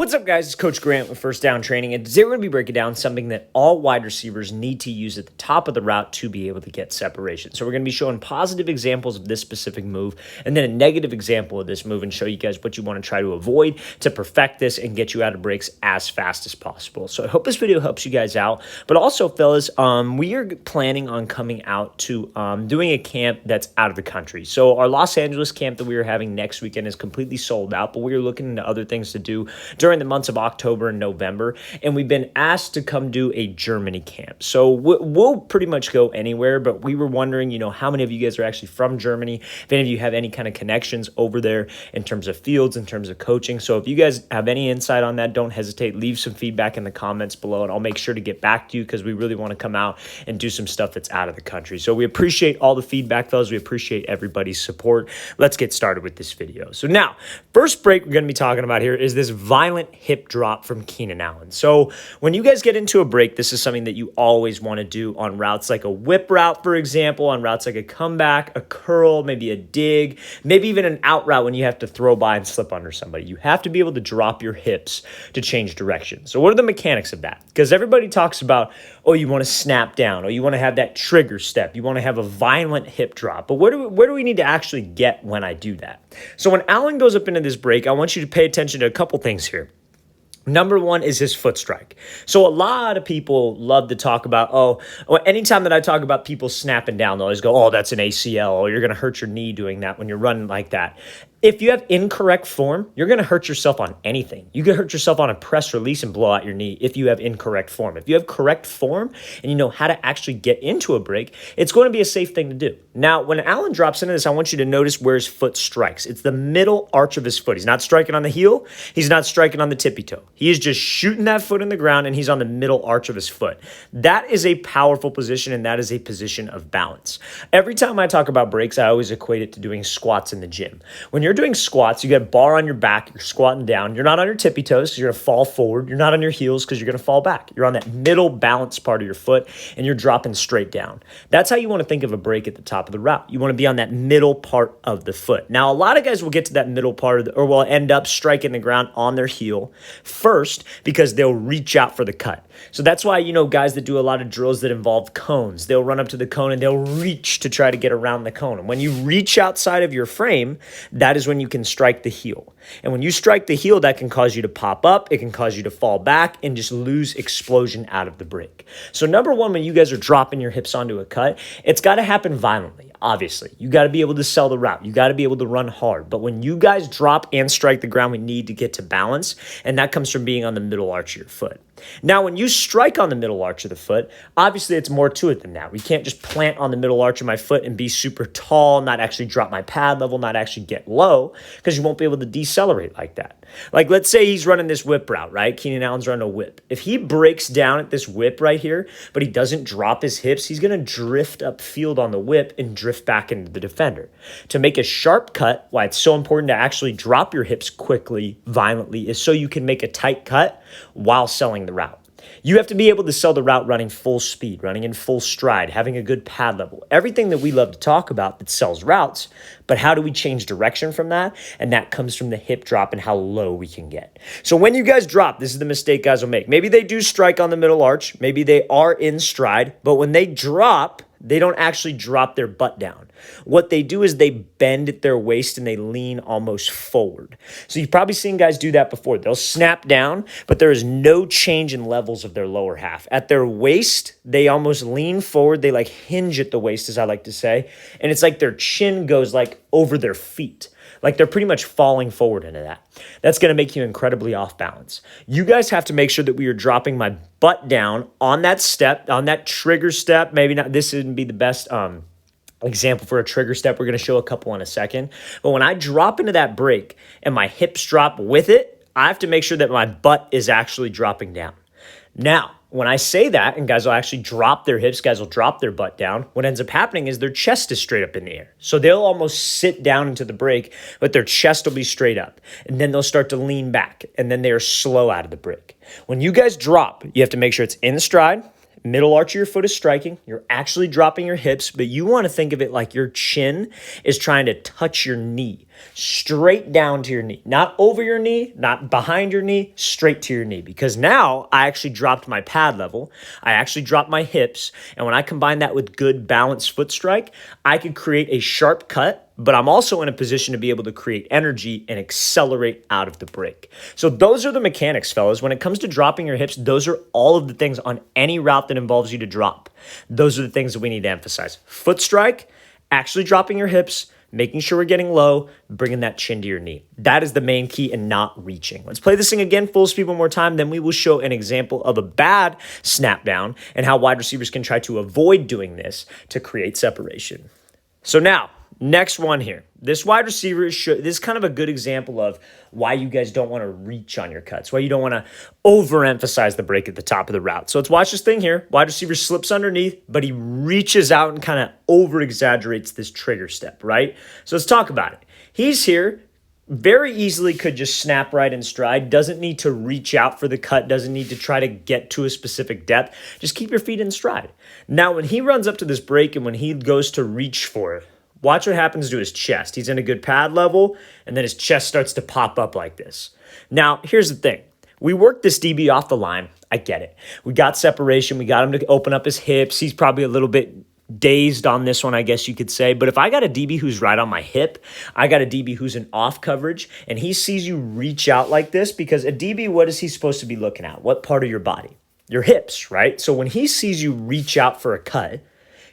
What's up, guys? It's Coach Grant with First Down Training, and today we're going to be breaking down something that all wide receivers need to use at the top of the route to be able to get separation. So we're going to be showing positive examples of this specific move, and then a negative example of this move, and show you guys what you want to try to avoid to perfect this and get you out of breaks as fast as possible. So I hope this video helps you guys out. But also, fellas, we are planning on coming out to doing a camp that's out of the country. So our Los Angeles camp that we are having next weekend is completely sold out, but we are looking into other things to do during the months of October and November, and we've been asked to come do a Germany camp. So we'll pretty much go anywhere, but we were wondering, how many of you guys are actually from Germany, if any of you have any kind of connections over there in terms of fields, in terms of coaching. So if you guys have any insight on that, don't hesitate, leave some feedback in the comments below, and I'll make sure to get back to you because we really want to come out and do some stuff that's out of the country. So we appreciate all the feedback, fellas. We appreciate everybody's support. Let's get started with this video. So now, first break we're going to be talking about here is this violent hip drop from Keenan Allen. So when you guys get into a break, this is something that you always want to do on routes like a whip route, for example, on routes like a comeback, a curl, maybe a dig, maybe even an out route when you have to throw by and slip under somebody. You have to be able to drop your hips to change direction. So what are the mechanics of that? Because everybody talks about, oh, you want to snap down, or you want to have that trigger step, you want to have a violent hip drop. But where do we need to actually get when I do that? So when Allen goes up into this break, I want you to pay attention to a couple things here. Number one is his foot strike. So a lot of people love to talk about, anytime that I talk about people snapping down, they'll always go, oh, that's an ACL, or you're going to hurt your knee doing that when you're running like that. If you have incorrect form, you're going to hurt yourself on anything. You can hurt yourself on a press release and blow out your knee if you have incorrect form. If you have correct form and you know how to actually get into a break, it's going to be a safe thing to do. Now, when Allen drops into this, I want you to notice where his foot strikes. It's the middle arch of his foot. He's not striking on the heel. He's not striking on the tippy toe. He is just shooting that foot in the ground, and he's on the middle arch of his foot. That is a powerful position, and that is a position of balance. Every time I talk about breaks, I always equate it to doing squats in the gym. When you're doing squats, you got a bar on your back, you're squatting down. You're not on your tippy toes because you're going to fall forward. You're not on your heels because you're going to fall back. You're on that middle balance part of your foot, and you're dropping straight down. That's how you want to think of a break at the top of the route. You want to be on that middle part of the foot. Now, a lot of guys will get to that middle part or will end up striking the ground on their heel first because they'll reach out for the cut. So that's why, guys that do a lot of drills that involve cones, they'll run up to the cone and they'll reach to try to get around the cone. And when you reach outside of your frame, that is when you can strike the heel. And when you strike the heel, that can cause you to pop up, it can cause you to fall back and just lose explosion out of the break. So number one, when you guys are dropping your hips onto a cut, it's got to happen violently. Obviously, you got to be able to sell the route. You got to be able to run hard. But when you guys drop and strike the ground, we need to get to balance, and that comes from being on the middle arch of your foot. Now, when you strike on the middle arch of the foot, obviously it's more to it than that. We can't just plant on the middle arch of my foot and be super tall, not actually drop my pad level, not actually get low, because you won't be able to decelerate like that. Like, let's say he's running this whip route, right? Keenan Allen's running a whip. If he breaks down at this whip right here, but he doesn't drop his hips, he's going to drift upfield on the whip and drift back into the defender. To make a sharp cut, why it's so important to actually drop your hips quickly, violently, is so you can make a tight cut while selling the route. You have to be able to sell the route running full speed, running in full stride, having a good pad level, everything that we love to talk about that sells routes. But how do we change direction from that? And that comes from the hip drop and how low we can get. So when you guys drop, this is the mistake guys will make. Maybe they do strike on the middle arch. Maybe they are in stride. But when they drop, they don't actually drop their butt down. What they do is they bend at their waist and they lean almost forward. So you've probably seen guys do that before. They'll snap down, but there is no change in levels of their lower half. At their waist, they almost lean forward. They like hinge at the waist, as I like to say. And it's like their chin goes like over their feet. Like they're pretty much falling forward into that. That's going to make you incredibly off balance. You guys have to make sure that we are dropping my butt down on that step, on that trigger step. Maybe not, this wouldn't be the best example for a trigger step. We're going to show a couple in a second. But when I drop into that break and my hips drop with it, I have to make sure that my butt is actually dropping down. Now, when I say that, and guys will actually drop their hips, guys will drop their butt down, what ends up happening is their chest is straight up in the air. So they'll almost sit down into the break, but their chest will be straight up. And then they'll start to lean back, and then they are slow out of the break. When you guys drop, you have to make sure it's in stride, middle arch of your foot is striking, you're actually dropping your hips, but you want to think of it like your chin is trying to touch your knee. straight down to your knee, not over your knee, not behind your knee, straight to your knee. Because now I actually dropped my pad level. I actually dropped my hips. And when I combine that with good balanced foot strike, I could create a sharp cut, but I'm also in a position to be able to create energy and accelerate out of the break. So those are the mechanics, fellas. When it comes to dropping your hips, those are all of the things on any route that involves you to drop. Those are the things that we need to emphasize. Foot strike, actually dropping your hips, making sure we're getting low, bringing that chin to your knee. That is the main key and not reaching. Let's play this thing again, full speed one more time. Then we will show an example of a bad snap down and how wide receivers can try to avoid doing this to create separation. So now, next one here. This wide receiver, this is kind of a good example of why you guys don't want to reach on your cuts, why you don't want to overemphasize the break at the top of the route. So let's watch this thing here. Wide receiver slips underneath, but he reaches out and kind of over-exaggerates this trigger step, right? So let's talk about it. He's here, very easily could just snap right in stride, doesn't need to reach out for the cut, doesn't need to try to get to a specific depth. Just keep your feet in stride. Now, when he runs up to this break and when he goes to reach for it, watch what happens to his chest. He's in a good pad level, and then his chest starts to pop up like this. Now, here's the thing. We worked this DB off the line. I get it. We got separation. We got him to open up his hips. He's probably a little bit dazed on this one, I guess you could say. But if I got a DB who's right on my hip, I got a DB who's in off coverage, and he sees you reach out like this, because a DB, what is he supposed to be looking at? What part of your body? Your hips, right? So when he sees you reach out for a cut,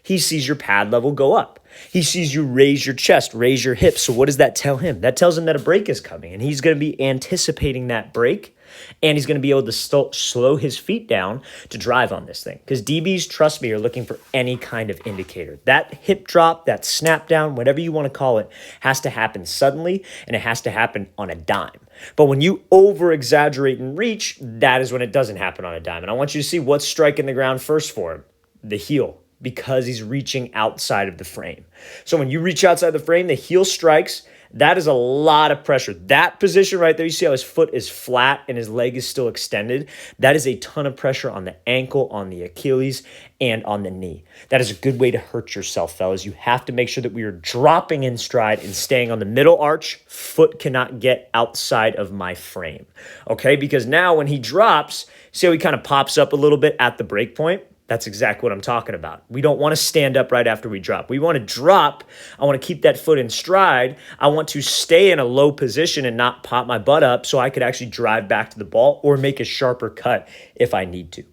he sees your pad level go up. He sees you raise your chest, raise your hips. So what does that tell him? That tells him that a break is coming, and he's going to be anticipating that break, and he's going to be able to slow his feet down to drive on this thing. Because DBs, trust me, are looking for any kind of indicator. That hip drop, that snap down, whatever you want to call it, has to happen suddenly, and it has to happen on a dime. But when you over-exaggerate and reach, that is when it doesn't happen on a dime. And I want you to see what's striking the ground first for him, the heel, because he's reaching outside of the frame. So when you reach outside the frame, the heel strikes. That is a lot of pressure. That position right there, you see how his foot is flat and his leg is still extended? That is a ton of pressure on the ankle, on the Achilles, and on the knee. That is a good way to hurt yourself, fellas. You have to make sure that we are dropping in stride and staying on the middle arch. Foot cannot get outside of my frame, okay? Because now when he drops, see how he kind of pops up a little bit at the break point? That's exactly what I'm talking about. We don't want to stand up right after we drop. We want to drop. I want to keep that foot in stride. I want to stay in a low position and not pop my butt up so I could actually drive back to the ball or make a sharper cut if I need to.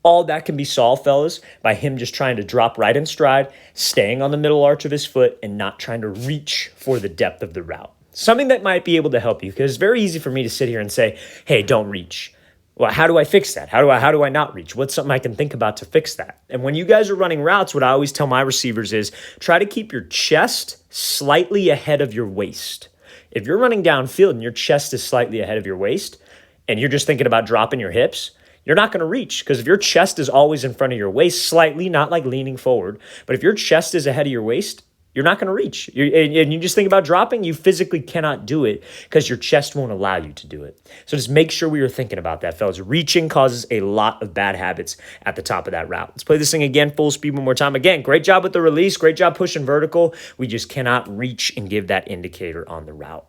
All that can be solved, fellas, by him just trying to drop right in stride, staying on the middle arch of his foot, and not trying to reach for the depth of the route. Something that might be able to help you, because it's very easy for me to sit here and say, hey, don't reach. Well, how do I fix that? How do I not reach? What's something I can think about to fix that? And when you guys are running routes, what I always tell my receivers is try to keep your chest slightly ahead of your waist. If you're running downfield and your chest is slightly ahead of your waist and you're just thinking about dropping your hips, you're not going to reach, because if your chest is always in front of your waist, slightly, not like leaning forward, but if your chest is ahead of your waist, you're not going to reach. And you just think about dropping, you physically cannot do it because your chest won't allow you to do it. So just make sure we are thinking about that, fellas. Reaching causes a lot of bad habits at the top of that route. Let's play this thing again, full speed one more time. Again, great job with the release. Great job pushing vertical. We just cannot reach and give that indicator on the route.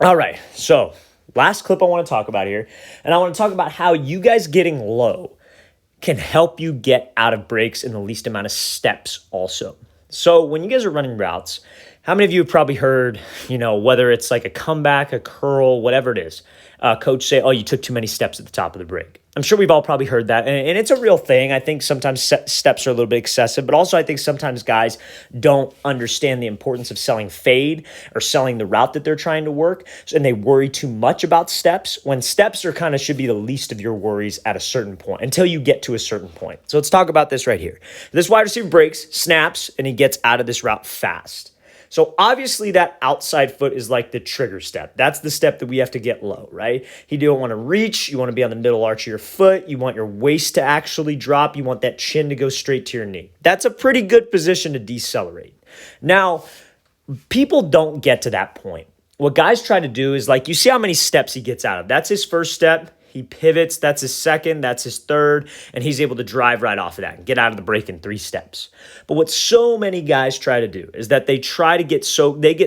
All right, so last clip I want to talk about here, and I want to talk about how you guys getting low can help you get out of breaks in the least amount of steps also. So when you guys are running routes, how many of you have probably heard, whether it's like a comeback, a curl, whatever it is, coach say, oh, you took too many steps at the top of the break. I'm sure we've all probably heard that, and it's a real thing. I think sometimes steps are a little bit excessive, but also I think sometimes guys don't understand the importance of selling fade or selling the route that they're trying to work, and they worry too much about steps when steps are kind of should be the least of your worries at a certain point until you get to a certain point. So let's talk about this right here. This wide receiver breaks, snaps, and he gets out of this route fast. So obviously that outside foot is like the trigger step. That's the step that we have to get low, right? You don't want to reach. You want to be on the middle arch of your foot. You want your waist to actually drop. You want that chin to go straight to your knee. That's a pretty good position to decelerate. Now, people don't get to that point. What guys try to do is, like, you see how many steps he gets out of. That's his first step. he pivots, that's his second, that's his third, and he's able to drive right off of that and get out of the break in 3 steps. But what so many guys try to do is that they get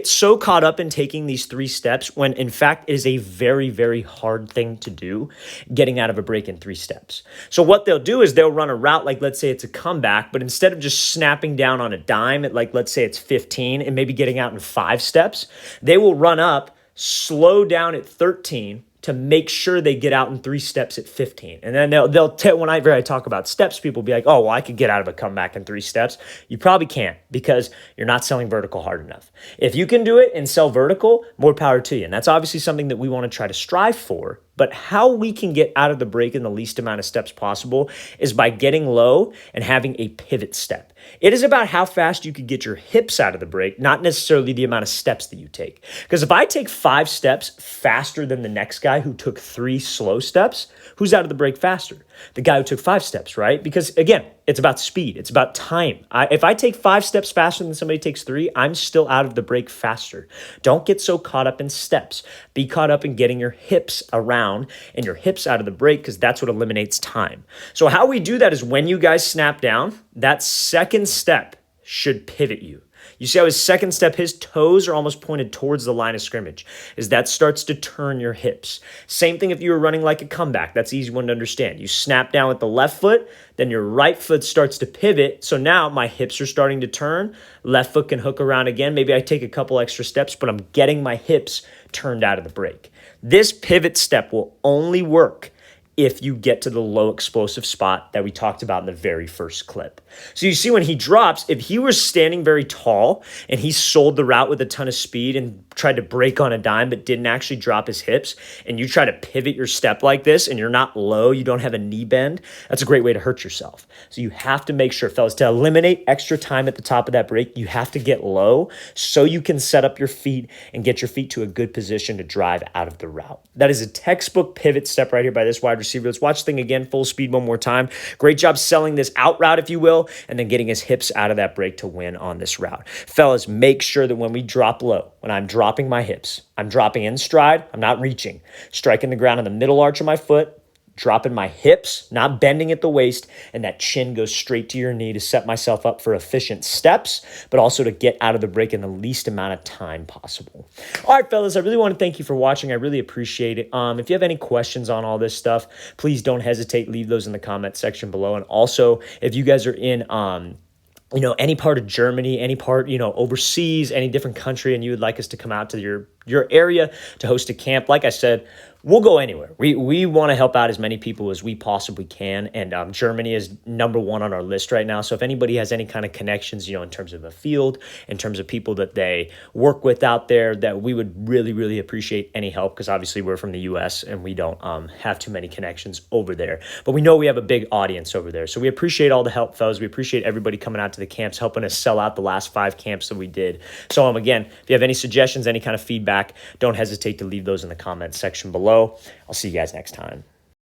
so caught up in taking these 3 steps when in fact it is a very, very hard thing to do, getting out of a break in 3 steps. So what they'll do is they'll run a route like, let's say it's a comeback, but instead of just snapping down on a dime at like, let's say it's 15 and maybe getting out in 5 steps, they will run up, slow down at 13, to make sure they get out in 3 steps at 15. And then whenever I talk about steps, people be like, oh, well, I could get out of a comeback in 3 steps. You probably can't because you're not selling vertical hard enough. If you can do it and sell vertical, more power to you. And that's obviously something that we want to try to strive for. But how we can get out of the break in the least amount of steps possible is by getting low and having a pivot step. It is about how fast you can get your hips out of the break, not necessarily the amount of steps that you take. Because if I take 5 steps faster than the next guy who took 3 slow steps, who's out of the break faster? The guy who took 5 steps, right? Because again, it's about speed. It's about time. If I take 5 steps faster than somebody takes 3, I'm still out of the break faster. Don't get so caught up in steps. Be caught up in getting your hips around and your hips out of the break because that's what eliminates time. So how we do that is when you guys snap down, that second step should pivot you. You see how his second step, his toes are almost pointed towards the line of scrimmage, as that starts to turn your hips. Same thing if you were running like a comeback. That's an easy one to understand. You snap down with the left foot, then your right foot starts to pivot. So now my hips are starting to turn. Left foot can hook around again. Maybe I take a couple extra steps, but I'm getting my hips turned out of the break. This pivot step will only work if you get to the low explosive spot that we talked about in the very first clip. So you see when he drops, if he was standing very tall and he sold the route with a ton of speed and tried to break on a dime but didn't actually drop his hips, and you try to pivot your step like this and you're not low, you don't have a knee bend, that's a great way to hurt yourself. So you have to make sure, fellas, to eliminate extra time at the top of that break, you have to get low so you can set up your feet and get your feet to a good position to drive out of the route. That is a textbook pivot step right here by this wide receiver. Let's watch the thing again, full speed one more time. Great job selling this out route, if you will, and then getting his hips out of that break to win on this route. Fellas, make sure that when we drop low, when I'm dropping my hips, I'm dropping in stride, I'm not reaching, striking the ground in the middle arch of my foot, dropping my hips, not bending at the waist, and that chin goes straight to your knee to set myself up for efficient steps, but also to get out of the break in the least amount of time possible. All right, fellas, I really want to thank you for watching. I really appreciate it. If you have any questions on all this stuff, please don't hesitate. Leave those in the comment section below. And also, if you guys are in any part of Germany, any part, overseas, any different country, and you would like us to come out to your area to host a camp, like I said, we'll go anywhere. We want to help out as many people as we possibly can, and Germany is number 1 on our list right now. So if anybody has any kind of connections, in terms of a field, in terms of people that they work with out there, that we would really, really appreciate any help, because obviously we're from the U.S. and we don't have too many connections over there. But we know we have a big audience over there. So we appreciate all the help, fellas. We appreciate everybody coming out to the camps, helping us sell out the last 5 camps that we did. So again, if you have any suggestions, any kind of feedback, don't hesitate to leave those in the comments section below. I'll see you guys next time.